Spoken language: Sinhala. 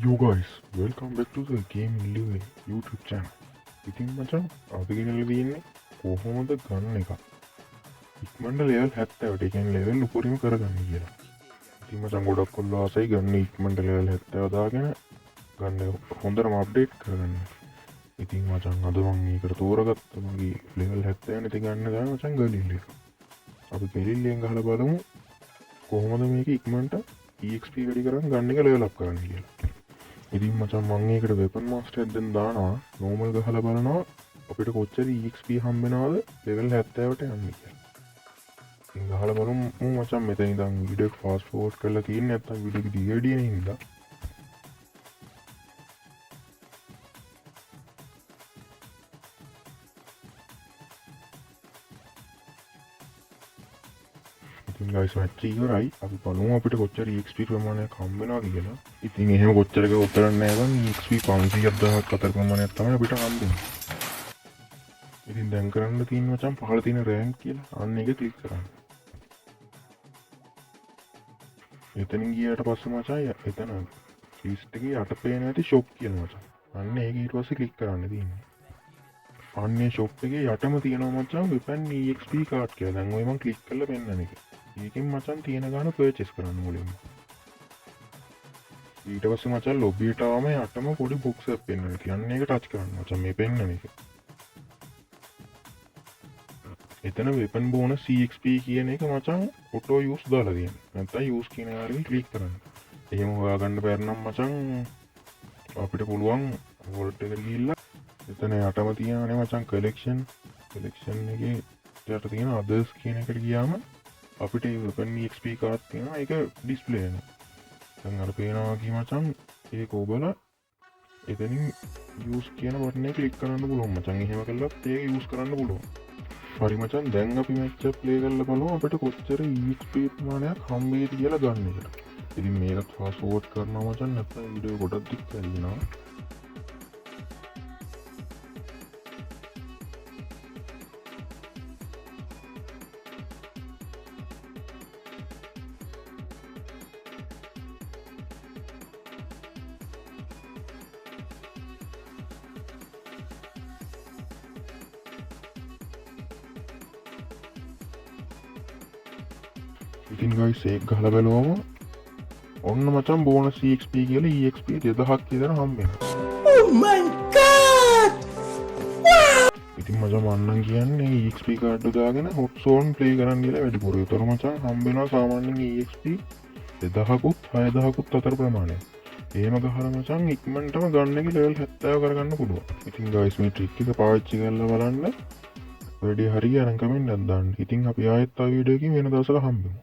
Yo guys, welcome back to the Game Live YouTube channel. ඉතින් මචං අපි ගෙනල්ලා තියෙන්නේ කොහොමද ගන්න එක. ඉක්මනට level 70ට කියන්නේ level උඩරිම කරගන්න කියලා. ඉතින් මචං ගොඩක් කොල්ලෝ ආසයි ගන්න ඉක්මනට level 70 දාගෙන ගන්න හොඳටම අප්ඩේට් කරගන්න. ඉතින් මචං අද මම මේකට තෝරගත්ත මගේ level 70 නැති ගන්න ගා මචං ගලිල්ල එක. අපි ගලිල්ලෙන් ගහලා බලමු කොහොමද මේක ඉක්මනට EXP වැඩි කරන් ගන්න එක level up කරන්න කියලා. ඉතින් මචං මම ඒකට වෙපන් මාස්ටර් එකක් දැන් දානවා නෝමල් ගහලා බලනවා අපිට කොච්චර EXP හම්බ වෙනවද ලෙවල් 70ට යන්නේ කියලා. ඉතින් ගහලා බලමු මචං මෙතන ඉඳන් වීඩියෝ එක ෆාස්ට් ෆෝවර්ඩ් කරලා තියෙන්නේ නැත්නම් වීඩියෝ එක දිගටදී නෙහින්දා. ඉතින් guys match ඉවරයි. අපි බලමු අපිට කොච්චර EXP ප්‍රමාණයක් හම්බ වෙනවද කියලා. ඉතින් එහෙම කොච්චරක උත්තර නැහැ නම් EXP 500ක් අතර ප්‍රමාණයක් තමයි අපිට හම්බ වෙන්නේ. ඉතින් දැන් කරන්න තියෙන මචං පහළ තියෙන රෑන්ක් කියලා අන්න එක ක්ලික් කරන්න. එතනින් ගියාට පස්සේ මචං එතන ලිස්ට් එකේ යට පේන ඇති shop කියලා මචං. අන්න ඒක ඊට පස්සේ ක්ලික් කරන්න තියෙන්නේ. අන්නේ shop එකේ යටම තියෙනවා මචං weapon EXP card කියලා. දැන් ඔය මම ක්ලික් කරලා පෙන්නන එක. ඒකෙන් මචං තියෙන ගාන පර්චේස් කරන්න මුලින්ම. ඊට පස්සේ මචං ලොබි එකට ආවම යටම පොඩි බොක්ස් එකක් පෙන්නනවා. කියන්නේ ඒක ටච් කරන්න මචං මේ පෙන්නන එක. එතන weapon bonus EXP කියන එක මචං auto use දාලා තියෙනවා. නැත්නම් use කියන ආරේ ක්ලික් කරන්න. එහෙම හොයාගන්න බැරි නම් මචං අපිට පුළුවන් වෝල්ට් එකට ගිහිල්ලා එතන යටම තියෙනනේ මචං collection එකේ යට තියෙන others කියන එකට ගියාම අපිට weapon EXP card තියෙනවා ඒක display වෙනවා. දැන් අර පේනවා කි මචං ඒක ඔබලා එතනින් use කියන බටන් එක ක්ලික් කරන්න පුළුවන් මචං. එහෙම කළාත් ඒක use කරන්න පුළුවන්. හරි මචං දැන් අපි match එක play කරලා බලමු අපිට කොච්චර EXP ප්‍රමාණයක් හම්බ වෙයිද කියලා ගන්න එකට. ඉතින් මේකත් fast forward කරනවා මචං නැත්නම් වීඩියෝ ගොඩක් දික් වෙනවා. ඉතින් guys ඒක ගහලා බලුවම ඔන්න මචං බෝනස් EXP කියලා EXP 2000ක් විතර හම්බ වෙනවා. Oh my god! ඉතින් මචං මන්නම් කියන්නේ EXP කාඩ් එක දාගෙන hot zone play කරන්න කියලා වැඩිපුර. ඒතර මචං හම්බ වෙනවා සාමාන්‍යයෙන් EXP 2000කුත් 6000කුත් අතර ප්‍රමාණයක්. එහෙම ගහලා මචං ඉක්මනටම ගන්න එක level 70 කරගන්න පුළුවන්. ඉතින් guys මේ trick එක පාවිච්චි කරලා බලන්න වැඩි හරිය අරන් කමෙන්ට් එකක් දාන්න. ඉතින් අපි ආයෙත් ආ වීඩියෝ එකකින් වෙන දවසක හම්බෙමු.